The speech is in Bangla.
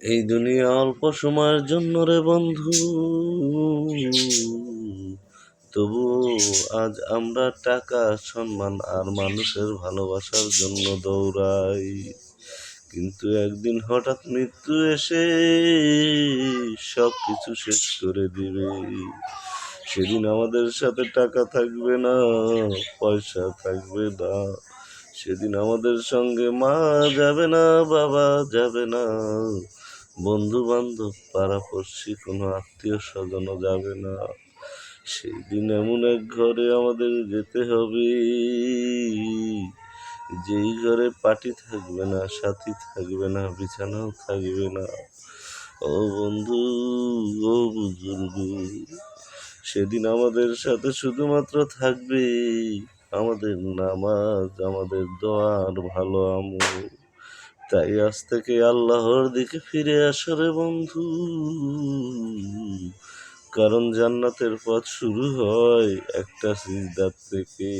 এই দুনিয়া অল্প সময়ের জন্য রে বন্ধু, তবু আজ আমরা টাকা, সম্মান আর মানুষের ভালোবাসার জন্য দৌড়াই। কিন্তু একদিন হঠাৎ মৃত্যু এসে সব কিছু শেষ করে দিবে। সেদিন আমাদের সাথে টাকা থাকবে না, পয়সা থাকবে না। সেদিন আমাদের সঙ্গে মা যাবে না, বাবা যাবে না, বন্ধু বান্ধব পাড়াপড়শি কোনো আত্মীয় স্বজনও যাবে না। সেই দিন এমন এক ঘরে আমাদের যেতে হবে, যেই ঘরে পাটি থাকবে না, সাথী থাকবে না, বিছানাও থাকবে না। ও বন্ধু, ও বুজুর্গ, সেদিন আমাদের সাথে শুধুমাত্র থাকবে আমাদের নামাজ, আমাদের দোয়ার ভালো আমল। তাই আজ থেকে আল্লাহর দিকে ফিরে আসো রে বন্ধু, কারণ জান্নাতের পথ শুরু হয় একটা সিজদার থেকে।